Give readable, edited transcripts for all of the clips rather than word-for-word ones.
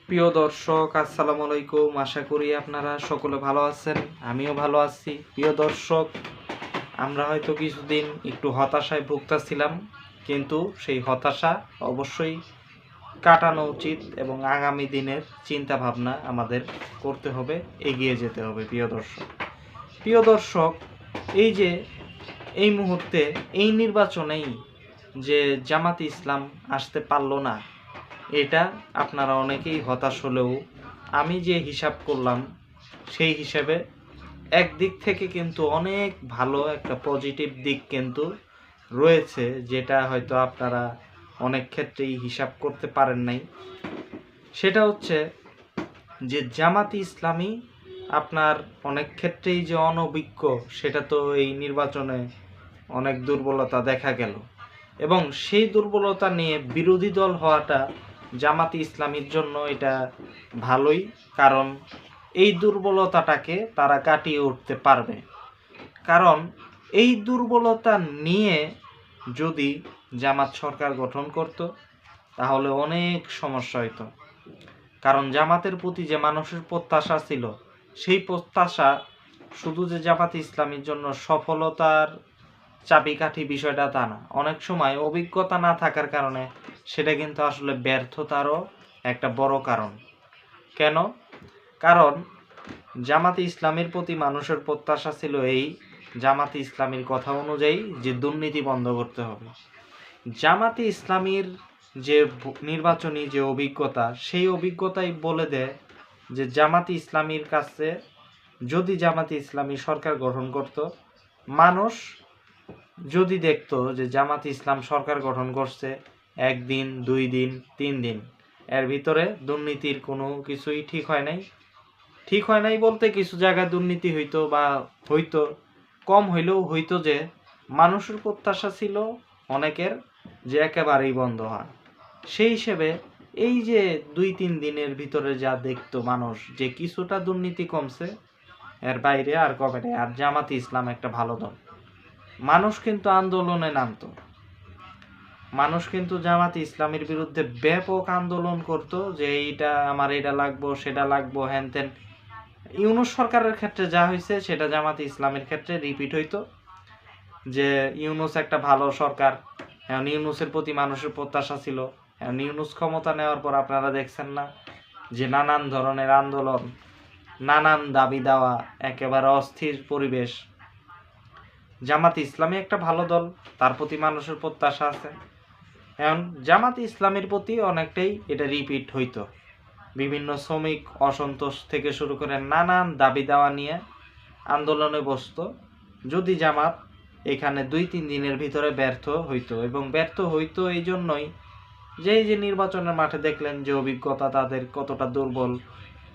প্রিয় দর্শক, আসসালামু আলাইকুম। আশা করি আপনারা সকলে ভালো আছেন, আমিও ভালো আছি। প্রিয় দর্শক, আমরা হয়তো কিছুদিন একটু হতাশায় ভুগতেছিলাম, কিন্তু সেই হতাশা অবশ্যই কাটানো উচিত এবং আগামী দিনের চিন্তা ভাবনা আমাদের করতে হবে, এগিয়ে যেতে হবে। প্রিয় দর্শক, এই যে এই মুহূর্তে এই নির্বাচনেই যে জামাতে ইসলাম আসতে পারল না, এটা আপনারা অনেকেই হতাশ হলেও আমি যে হিসাব করলাম সেই হিসাবে একদিক থেকে কিন্তু অনেক ভালো একটা পজিটিভ দিক কিন্তু রয়েছে, যেটা হয়তো আপনারা অনেক ক্ষেত্রেই হিসাব করতে পারেন নাই। সেটা হচ্ছে যে জামাতি ইসলামী আপনার অনেক ক্ষেত্রেই যে অনভিজ্ঞ, সেটা তো এই নির্বাচনে অনেক দুর্বলতা দেখা গেল, এবং সেই দুর্বলতা নিয়ে বিরোধী দল হওয়াটা জামাতি ইসলামীর জন্য এটা ভালোই, কারণ এই দুর্বলতাটাকে তারা কাটিয়ে উঠতে পারবে। কারণ এই দুর্বলতা নিয়ে যদি জামাত সরকার গঠন করত তাহলে অনেক সমস্যা হইতো। কারণ জামাতের প্রতি যে মানুষের প্রত্যাশা ছিল, সেই প্রত্যাশা শুধু যে জামাতে ইসলামীর জন্য সফলতার চাবিকাঠি বিষয়টা তা না। অনেক সময় অভিজ্ঞতা না থাকার কারণে সেটা কিন্তু আসলে ব্যর্থতারও একটা বড় কারণ। কেন? কারণ জামাতে ইসলামীর প্রতি মানুষের প্রত্যাশা ছিল এই, জামাতে ইসলামীর কথা অনুযায়ী যে দুর্নীতি বন্ধ করতে হবে। জামাতে ইসলামীর যে নির্বাচনী যে অভিজ্ঞতা, সেই অভিজ্ঞতাই বলে দেয় যে জামাতে ইসলামীর কাছে যদি জামাতে ইসলামী সরকার গঠন করত, মানুষ যদি দেখতো যে জামাতে ইসলাম সরকার গঠন করছে 1 দিন 2 দিন 3 দিন, এর ভিতরে দুর্নীতির কোনো কিছুই ঠিক হয় নাই বলতে কিছু জায়গায় দুর্নীতি হইতো বা হইতো, কম হইলেও হইতো, যে মানুষের প্রত্যাশা ছিল অনেকের যে একেবারেই বন্ধ হয়। সেই হিসেবে এই যে 2-3 দিনের ভিতরে যা দেখতো মানুষ যে কিছুটা দুর্নীতি কমছে, এর বাইরে আর কমে নেই। আর জামাতে ইসলাম একটা ভালো দল, মানুষ কিন্তু আন্দোলনে নামতো, মানুষ কিন্তু জামাতে ইসলামের বিরুদ্ধে ব্যাপক আন্দোলন করত, যে এইটা আমার, এটা লাগবো, সেটা লাগবো, হ্যান ত্যান। ইউনূস সরকারের ক্ষেত্রে যা হয়েছে সেটা জামাতে ইসলামের ক্ষেত্রে রিপিট হইতো, যে ইউনূস একটা ভালো সরকার, এখন ইউনূসের প্রতি মানুষের প্রত্যাশা ছিল। এখন ইউনূস ক্ষমতা নেওয়ার পর আপনারা দেখছেন না যে নানান ধরনের আন্দোলন, নানান দাবি দেওয়া, একেবারে অস্থির পরিবেশ। জামাতে ইসলামী একটা ভালো দল, তার প্রতি মানুষের প্রত্যাশা আছে। এখন জামাতে ইসলামের প্রতি অনেকটাই এটা রিপিট হইতো, বিভিন্ন শ্রমিক অসন্তোষ থেকে শুরু করে নানান দাবি দেওয়া নিয়ে আন্দোলনে বসতো। যদি জামাত এখানে 2-3 দিনের ভিতরে ব্যর্থ হইতো, এবং ব্যর্থ হইতো এই জন্যই যে এই যে নির্বাচনের মাঠে দেখলেন যে অভিজ্ঞতা তাদের কতটা দুর্বল,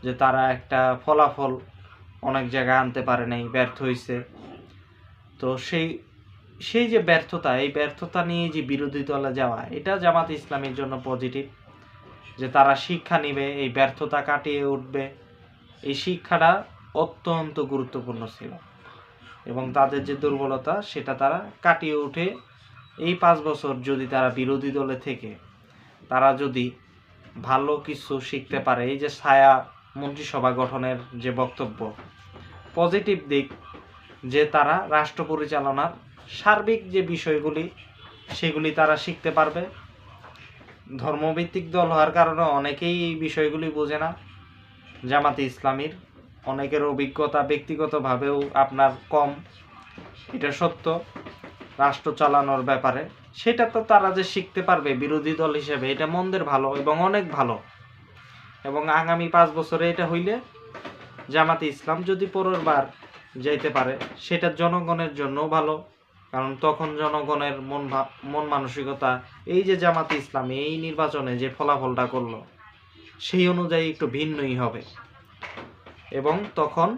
যে তারা একটা ফলাফল অনেক জায়গায় আনতে পারে নাই, ব্যর্থ হইছে। তো সেই যে ব্যর্থতা, এই ব্যর্থতা নিয়ে যে বিরোধী দলে যাওয়া, এটা জামাত ইসলামের জন্য পজিটিভ, যে তারা শিক্ষা নিবে, এই ব্যর্থতা কাটিয়ে উঠবে। এই শিক্ষাটা অত্যন্ত গুরুত্বপূর্ণ ছিল, এবং তাদের যে দুর্বলতা সেটা তারা কাটিয়ে উঠে এই 5 বছর যদি তারা বিরোধী দলে থেকে তারা যদি ভালো কিছু শিখতে পারে, এই যে ছায়া মন্ত্রিসভা গঠনের যে বক্তব্য, পজিটিভ দিক, যে তারা রাষ্ট্র পরিচালনার সার্বিক যে বিষয়গুলি সেগুলি তারা শিখতে পারবে। ধর্মভিত্তিক দল হওয়ার কারণে অনেকেই এই বিষয়গুলি বোঝে না। জামাতে ইসলামীর অনেকের অভিজ্ঞতা ব্যক্তিগতভাবেও আপনার কম, এটা সত্য, রাষ্ট্র চালানোর ব্যাপারে। সেটা তো তারা যে শিখতে পারবে বিরোধী দল হিসেবে, এটা মন্দের ভালো এবং অনেক ভালো। এবং আগামী 5 বছরে এটা হইলে জামাতে ইসলাম যদি পরের বার যাইতে পারে, সেটা জনগণের জন্য ভালো, কারণ তখন জনগণের মন মানসিকতা এই যে জামাতে ইসলামী এই নির্বাচনে যে ফলাফলটা করলো সেই অনুযায়ী একটু ভিন্নই হবে, এবং তখন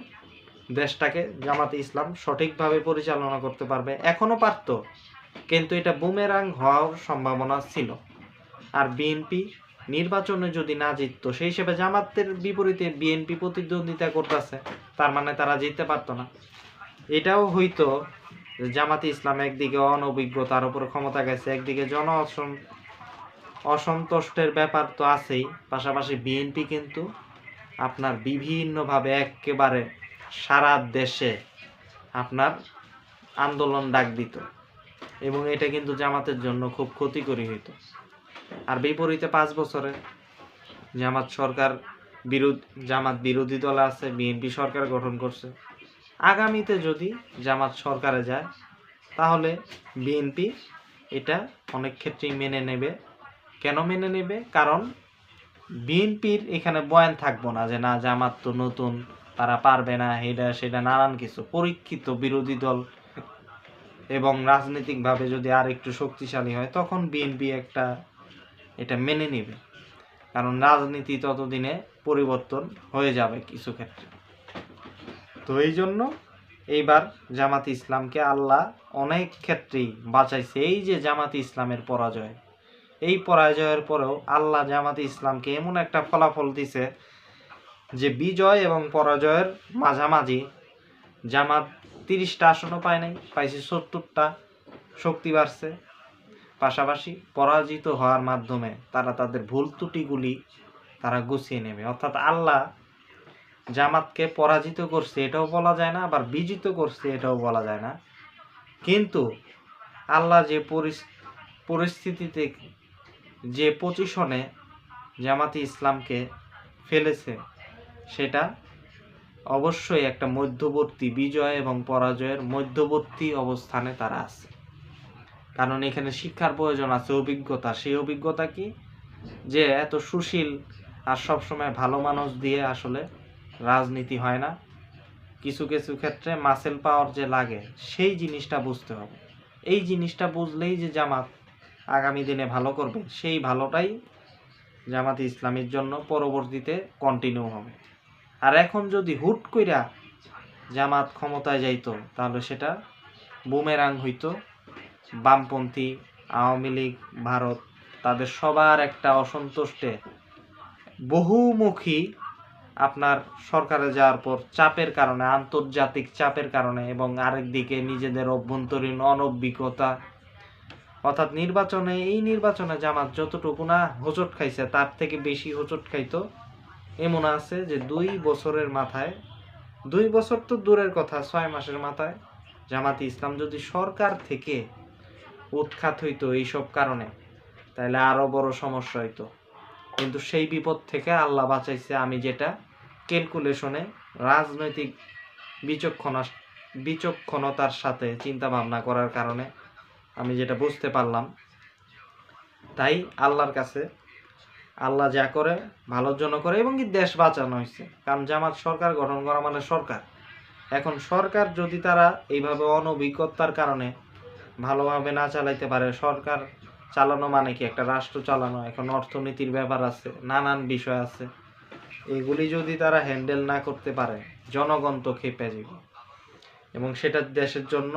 দেশটাকে জামাতে ইসলাম সঠিকভাবে পরিচালনা করতে পারবে। এখনো পারত, কিন্তু এটা বুমেরাং হওয়ার সম্ভাবনা ছিল। আর বিএনপি নির্বাচনে যদি না জিততো, সেই হিসেবে জামাতের বিপরীতে বিএনপি প্রতিদ্বন্দ্বিতা করতেছে, তার মানে তারা জিততে পারতো না। এটাও হইতো জামাতে ইসলাম একদিকে অনভিজ্ঞ, তার উপর ক্ষমতা গেছে, একদিকে অসন্তুষ্টের ব্যাপার তো আছেই, পাশাপাশি বিএনপি কিন্তু আপনার বিভিন্নভাবে একেবারে সারা দেশে আপনার আন্দোলন ডাক দিত, এবং এটা কিন্তু জামাতের জন্য খুব ক্ষতিকরী হইতো। আর বিপরীতে 5 বছরে জামাত বিরোধী দল আছে, বিএনপি সরকার গঠন করছে। আগামীতে যদি জামাত সরকারে যায় তাহলে বিএনপি এটা অনেক ক্ষেত্রেই মেনে নেবে। কেন মেনে নেবে? কারণ বিএনপির এখানে বয়ান থাকবো না যে না জামাত তো নতুন, তারা পারবে না, এটা সেটা নানান কিছু। পরীক্ষিত বিরোধী দল এবং রাজনৈতিকভাবে যদি আর একটু শক্তিশালী হয় তখন বিএনপি এটা মেনে নেবে, কারণ রাজনীতি ততদিনে পরিবর্তন হয়ে যাবে কিছু ক্ষেত্রে। তো এই জন্য এইবার জামাত ইসলামকে আল্লাহ অনেক ক্ষেত্রেই বাঁচাইছে। এই যে জামাত ইসলামের পরাজয়, এই পরাজয়ের পরেও আল্লাহ জামাত ইসলামকে এমন একটা ফলাফল দিছে যে বিজয় এবং পরাজয়ের মাঝামাঝি জামাত 30টা আসনও পায় নাই, পাইছে 70টা, শক্তি বাড়ছে। পাশাপাশি পরাজিত হওয়ার মাধ্যমে তারা তাদের ভুল ত্রুটিগুলি তারা গুছিয়ে নেবে। অর্থাৎ আল্লাহ জামাতকে পরাজিত করছে এটাও বলা যায় না, আবার বিজিত করছে এটাও বলা যায় না। কিন্তু আল্লাহ যে পরিস্থিতিতে, যে পজিশনে জামাতে ইসলামকে ফেলেছে, সেটা অবশ্যই একটা মধ্যবর্তী, বিজয় এবং পরাজয়ের মধ্যবর্তী অবস্থানে তারা আছে। কারণ এখানে শিক্ষার প্রয়োজন আছে, অভিজ্ঞতা। সেই অভিজ্ঞতা কি? যে এত সুশীল আর সবসময় ভালো মানুষ দিয়ে আসলে রাজনীতি হয় না। কিছু কিছু ক্ষেত্রে মাসেল পাওয়ার যে লাগে সেই জিনিসটা বুঝতে হবে। এই জিনিসটা বুঝলেই যে জামাত আগামী দিনে ভালো করবে, সেই ভালোটাই জামাতে ইসলামের জন্য পরবর্তীতে কন্টিনিউ হবে। আর এখন যদি হুট কইরা জামাত ক্ষমতায় যাইতো তাহলে সেটা বুমেরাং হইতো। বামপন্থী, আওয়ামী লীগ, ভারত, তাদের সবার একটা অসন্তুষ্টে বহুমুখী আপনার সরকারে যাওয়ার পর চাপের কারণে, আন্তর্জাতিক চাপের কারণে, এবং আরেকদিকে নিজেদের অভ্যন্তরীণ অনভিজ্ঞতা, অর্থাৎ এই নির্বাচনে জামাত যতটুকু না হোঁচট খাইছে তার থেকে বেশি হোঁচট খাইতো এমন আছে যে 2 বছরের মাথায়, 2 বছর তো দূরের কথা, 6 মাসের মাথায় জামাতে ইসলাম যদি সরকার থেকে উৎখাত হইতো এইসব কারণে, তাহলে আরো বড় সমস্যা হইতো। কিন্তু সেই বিপদ থেকে আল্লাহ বাঁচাইছে। আমি যেটা ক্যালকুলেশনে রাজনৈতিক বিচক্ষণতার সাথে চিন্তা ভাবনা করার কারণে আমি যেটা বুঝতে পারলাম, তাই আল্লাহর কাছে, আল্লাহ যা করে ভালোর জন্য করে, এবং কি দেশ বাঁচানো হয়েছে। কারণ জামাত সরকার গঠন করা মানে সরকার। এখন সরকার যদি তারা এইভাবে অনভিজ্ঞতার কারণে ভালোভাবে না চালাইতে পারে, সরকার চালানো মানে কি একটা রাষ্ট্র চালানো, এখন অর্থনীতির ব্যাপার আছে, নানান বিষয় আছে, এগুলি যদি তারা হ্যান্ডেল না করতে পারে জনগণ তো খেপে যাবে, এবং সেটা দেশের জন্য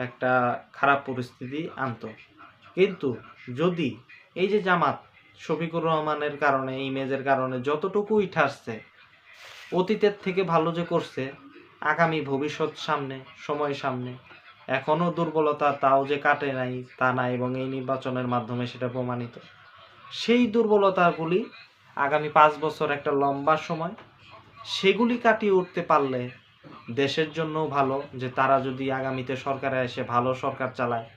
একটা খারাপ পরিস্থিতি আনতো। কিন্তু যদি এই যে জামাত শফিকুর রহমানের কারণে, ইমেজের কারণে যতটুকুই ঠাসছে, অতীতের থেকে ভালো যে করছে, আগামী ভবিষ্যৎ সামনে, সময় সামনে, এখনো দুর্বলতা তাও যে কাটে নাই তা না, এবং এই নির্বাচনের মাধ্যমে সেটা প্রমাণিত। সেই দুর্বলতাগুলি আগামী 5 বছর একটা লম্বা সময়, সেগুলি কাটিয়ে উঠতে পারলে দেশের জন্য ভালো। যে তারা যদি আগামীতে সরকারে এসে ভালো সরকার চালায়,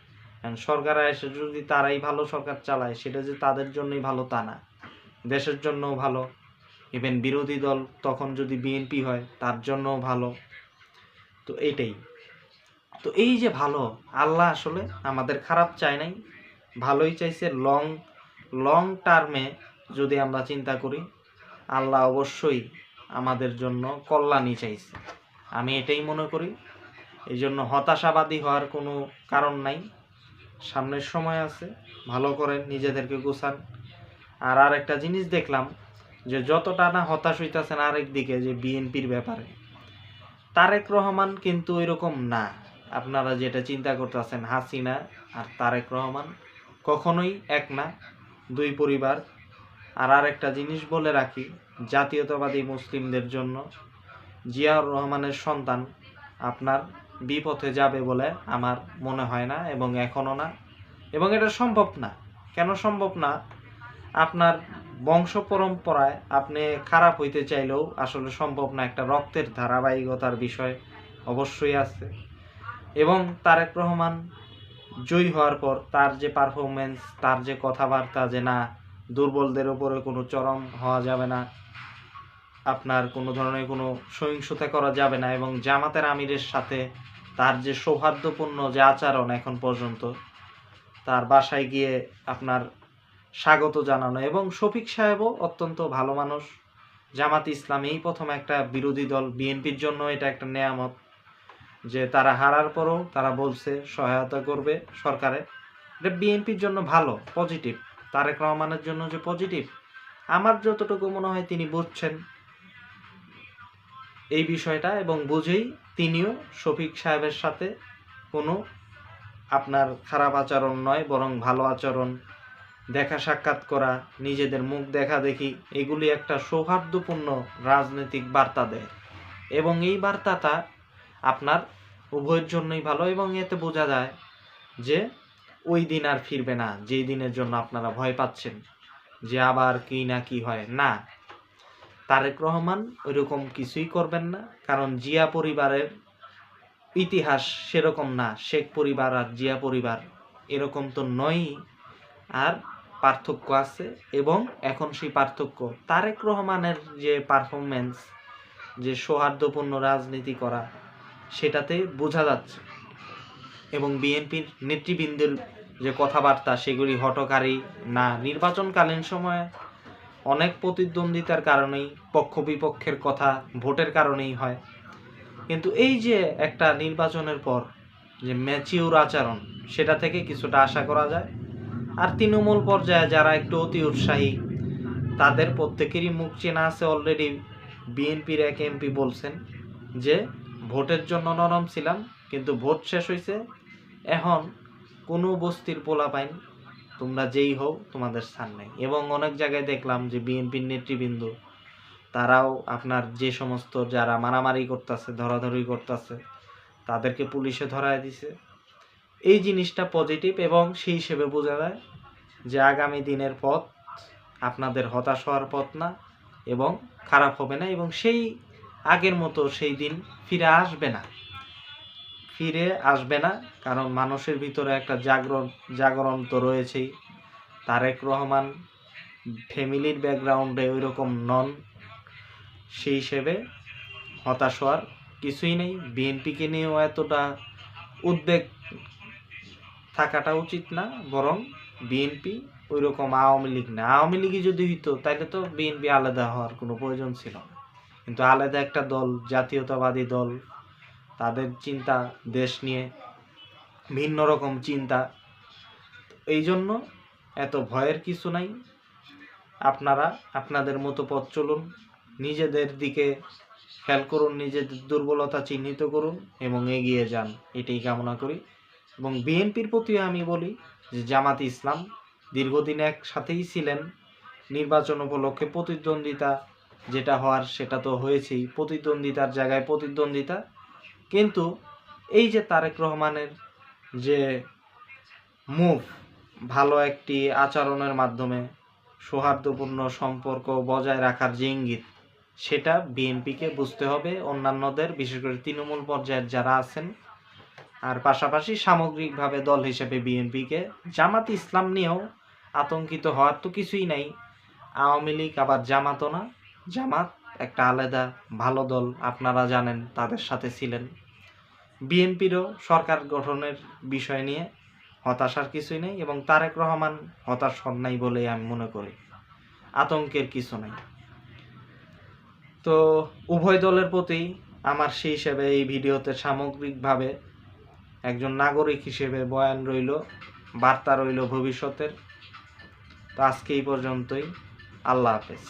সরকারে এসে যদি তারাই ভালো সরকার চালায়, সেটা যে তাদের জন্যই ভালো তা না, দেশের জন্যও ভালো। ইভেন বিরোধী দল তখন যদি বিএনপি হয় তার জন্যও ভালো। তো এইটাই তো, এই যে ভালো, আল্লাহ আসলে আমাদের খারাপ চায় নাই, ভালোই চাইছে। লং টার্মে যদি আমরা চিন্তা করি, আল্লাহ অবশ্যই আমাদের জন্য কল্যাণই চাইছে, আমি এটাই মনে করি। এই জন্য হতাশাবাদী হওয়ার কোনো কারণ নাই, সামনের সময় আছে, ভালো করে নিজেদেরকে গোছান। আর একটা জিনিস দেখলাম যে যতটা না হতাশ হইতেছেন আরেক দিকে, যে বিএনপির ব্যাপারে, তারেক রহমান কিন্তু এরকম না। আপনারা যেটা চিন্তা করতেছেন, হাসিনা আর তারেক রহমান কখনোই এক না, 2 পরিবার। আর একটা জিনিস বলে রাখি, জাতীয়তাবাদী মুসলিমদের জন্য জিয়াউর রহমানের সন্তান আপনার বিপথে যাবে বলে আমার মনে হয় না, এবং এখনো না, এবং এটা সম্ভব না। কেন সম্ভব না? আপনার বংশ পরম্পরায় আপনি খারাপ হইতে চাইলেও আসলে সম্ভব না, একটা রক্তের ধারাবাহিকতার বিষয় অবশ্যই আছে। এবং তারেক রহমান জয়ী হওয়ার পর তার যে পারফরমেন্স, তার যে কথাবার্তা, যে না দুর্বলদের উপরে কোনো চরম হওয়া যাবে না, আপনার কোনো ধরনের কোনো সহিংসতা করা যাবে না, এবং জামাতের আমিরের সাথে তার যে সৌহার্দ্যপূর্ণ যে আচরণ এখন পর্যন্ত, তার বাসায় গিয়ে আপনার স্বাগত জানানো, এবং শফিক সাহেবও অত্যন্ত ভালো মানুষ। জামাত ইসলাম এই প্রথম একটা বিরোধী দল, বিএনপির জন্য এটা একটা নেয়ামত যে তারা হারার পরও তারা বলছে সহায়তা করবে সরকারে। এটা বিএনপির জন্য ভালো, পজিটিভ। তারেক রহমানের জন্য যে পজিটিভ, আমার যতটুকু মনে হয় তিনি বুঝছেন এই বিষয়টা, এবং বুঝেই তিনিও শফিক সাহেবের সাথে কোনো আপনার খারাপ আচরণ নয়, বরং ভালো আচরণ, দেখা সাক্ষাৎ করা, নিজেদের মুখ দেখা দেখি, এগুলি একটা সৌহার্দ্যপূর্ণ রাজনৈতিক বার্তা দেয়। এবং এই বার্তাটা আপনার উভয়ের জন্যই ভালো, এবং এতে বোঝা যায় যে ওই দিন আর ফিরবে না যেই দিনের জন্য আপনারা ভয় পাচ্ছেন যে আবার কি না কি হয়। না, তারেক রহমান ওইরকম কিছুই করবেন না, কারণ জিয়া পরিবারের ইতিহাস সেরকম না। শেখ পরিবার আর জিয়া পরিবার এরকম তো নয়ই, আর পার্থক্য আছে। এবং এখন সেই পার্থক্য তারেক রহমানের যে পারফরমেন্স, যে সৌহার্দ্যপূর্ণ রাজনীতি করা, সেটাতে বোঝা যাচ্ছে। এবং বিএনপির নেতৃবৃন্দের যে কথাবার্তা, সেগুলি হঠকারী না। নির্বাচনকালীন সময়ে অনেক প্রতিদ্বন্দ্বিতার কারণেই, পক্ষ বিপক্ষের কথা ভোটের কারণেই হয়, কিন্তু এই যে একটা নির্বাচনের পর যে ম্যাচিউর আচরণ, সেটা থেকে কিছুটা আশা করা যায়। আর তৃণমূল পর্যায়ে যারা একটু অতি উৎসাহী, তাদের প্রত্যেকেরই মুখ চেনা আছে অলরেডি। বিএনপির এক এমপি বলছেন যে ভোটের জন্য নরম ছিলাম, কিন্তু ভোট শেষ হয়েছে, এখন কোনো বস্তির পোলা পাইন, তোমরা যেই হও তোমাদের স্থান নেই। এবং অনেক জায়গায় দেখলাম যে বিএনপির নেতৃবৃন্দ তারাও আপনার যে সমস্ত যারা মারামারি করতেছে, ধরাধরি করতেছে, তাদেরকে পুলিশে ধরায় দিছে। এই জিনিসটা পজিটিভ, এবং সেই হিসেবে বোঝা যায় যে আগামী দিনের পথ আপনাদের হতাশ হওয়ার পথ না, এবং খারাপ হবে না, এবং সেই আগের মতো সেই দিন ফিরে আসবে না। কারণ মানুষের ভিতরে একটা জাগরণ তো রয়েছেই। তারেক রহমান ফ্যামিলির ব্যাকগ্রাউন্ডে ওই রকম নন, সেই হিসেবে হতাশ হওয়ার কিছুই নেই। বিএনপিকে নিয়েও এতটা উদ্বেগ থাকাটা উচিত না, বরং বিএনপি ওই রকম আওয়ামী লীগ না। আওয়ামী লীগই যদি হইতো তাহলে তো বিএনপি আলাদা হওয়ার কোনো প্রয়োজন ছিল না, কিন্তু আলাদা একটা দল, জাতীয়তাবাদী দল, তাদের চিন্তা দেশ নিয়ে ভিন্ন রকম চিন্তা। এই জন্য এত ভয়ের কিছু নাই। আপনারা আপনাদের মতো পথ চলুন, নিজেদের দিকে খেয়াল করুন, নিজেদের দুর্বলতা চিহ্নিত করুন এবং এগিয়ে যান, এটাই কামনা করি। এবং বিএনপির প্রতিও আমি বলি যে জামাত ইসলাম দীর্ঘদিন একসাথেই ছিলেন, নির্বাচন উপলক্ষে প্রতিদ্বন্দ্বিতা যেটা হওয়ার সেটা তো হয়েছেই, প্রতিদ্বন্দ্বিতার জায়গায় প্রতিদ্বন্দ্বিতা, কিন্তু এই যে তারেক রহমানের যে মুভ, ভালো একটি আচরণের মাধ্যমে সৌহার্দ্যপূর্ণ সম্পর্ক বজায় রাখার যে ইঙ্গিত, সেটা বিএনপিকে বুঝতে হবে, অন্যান্যদের, বিশেষ করে তৃণমূল পর্যায়ের যারা আছেন। আর পাশাপাশি সামগ্রিকভাবে দল হিসেবে বিএনপিকে, জামাত ইসলাম নিয়েও আতঙ্কিত হওয়ার তো কিছুই নাই। আওয়ামী লীগ আবার জামাতও না, জামাত একটা আলাদা ভালো দল, আপনারা জানেন, তাদের সাথে ছিলেন। বিএনপিরও সরকার গঠনের বিষয় নিয়ে হতাশার কিছুই নেই, এবং তারেক রহমান হতাশ হন নাই বলেই আমি মনে করি, আতঙ্কের কিছু নেই। তো উভয় দলের প্রতি আমার সেই হিসেবে এই ভিডিওতে সামগ্রিকভাবে একজন নাগরিক হিসেবে বয়ান রইল, বার্তা রইল ভবিষ্যতের। তো আজকে এই পর্যন্তই। আল্লাহ হাফেজ।